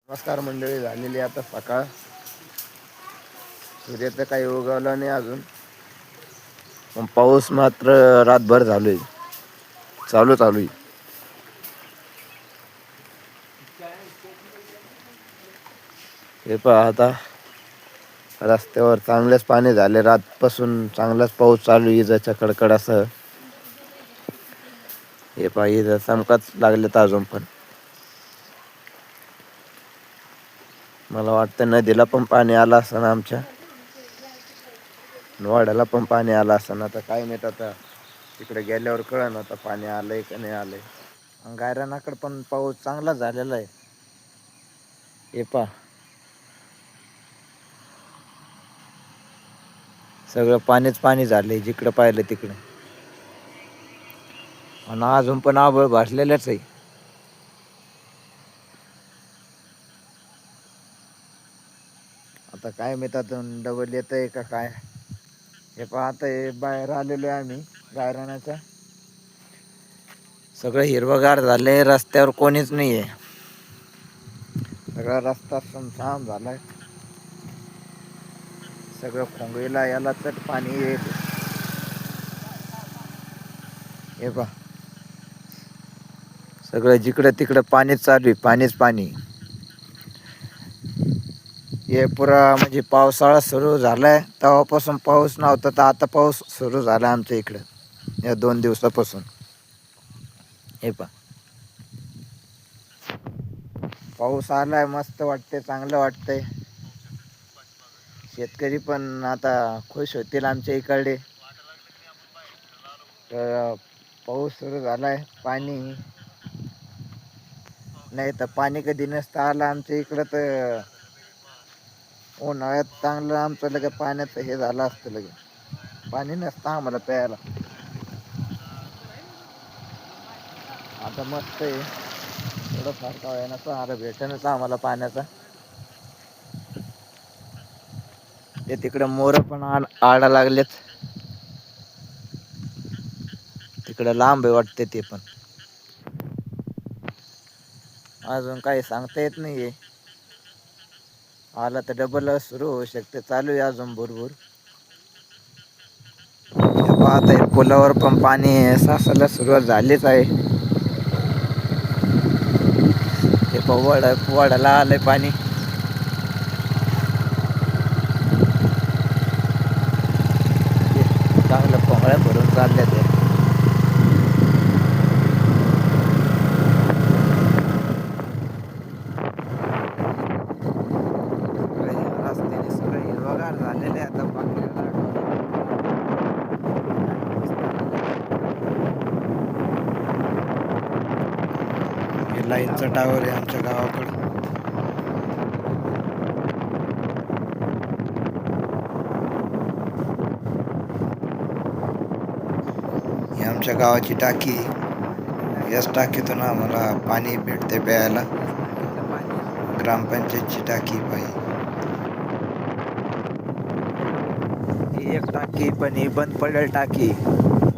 नमस्कार मंडळी. झालेली आता सकाळ. सूर्य तर काही उगवला नाही अजून, पण पाऊस मात्र रातभर चालू आहे. हे पहा आता रस्त्यावर चांगलेच पाणी झाले. रातपासून चांगलाच पाऊस चालू आहे. इजाच्या कडकडासह हे पहा इजा चमकाच लागलेत अजून पण. मला वाटतं नदीला पण पाणी आलं असं ना, आमच्या वाड्याला पण पाणी आलं असं ना. आता काय माहित, आता तिकडे गेल्यावर कळलं आता पाणी आलंय का नाही आलंय. गायरानाकडे पण पाऊस चांगला झालेला आहे. हे पहा सगळं पाणीच पाणी झालंय जिकडं पाहिलं तिकडं. आणि अजून पण आभाळ भासलेलंच आहे. आता काय माहित आता डबल येतंय का काय. हे पहा आता हे बाहेर आलेलो आहे आम्ही गायरानाच्या. सगळं हिरवगार झालंय. रस्त्यावर कोणीच नाहीये. सगळा रस्ता सुनसान झालाय. सगळं खोंगरीला याला तर पाणी येत. हे पहा सगळं जिकडं तिकडं पाणीच चालू आहे. पाणी. हे पुरा म्हणजे पावसाळा सुरू झालाय तेव्हापासून पाऊस नव्हता, तर आता पाऊस सुरू झाला आमच्या इकडं या 2 दिवसापासून. हे पहा पाऊस आलाय, मस्त वाटते, चांगलं वाटतंय. शेतकरी पण आता खुश होतील आमच्या इकडे. तर पाऊस सुरू झालाय. पाणी नाही तर पाणी कधी नसतं आलं आमच्या इकडं, तर उन्हाळ्यात चांगलं आमचं लगे पाण्याचं हे झालं असतं. लगे पाणी नसतं आम्हाला प्यायला. आता मस्त आहे. थोडंफार का होईना सहारा भेटेनच आम्हाला पाण्याचा. ते तिकडे मोर पण आडा लागलेत. तिकडे लांब आहे वाटते ते पण. अजून काही सांगता येत नाहीये. आला तर डबल सुरू होऊ शकते. चालू आहे अजून भुरभुर. पाहत आहे पुलावर पण पाणी साचायला सुरुवात झालीच आहे. हे वड्याला आलंय पाणी. चांगल्या पोंगळ्या भरून चालल्या ते. रस्त्याने सगळे हिरवगार झालेले आता. हे लाईनचा टावर आहे आमच्या गावाकडं. ही आमच्या गावाची टाकी. याच टाकीतून आम्हाला पाणी भेटते प्यायला. ग्रामपंचायतची टाकी पाहिजे. ही एक टाकी पण ही बंद पडेल टाकी.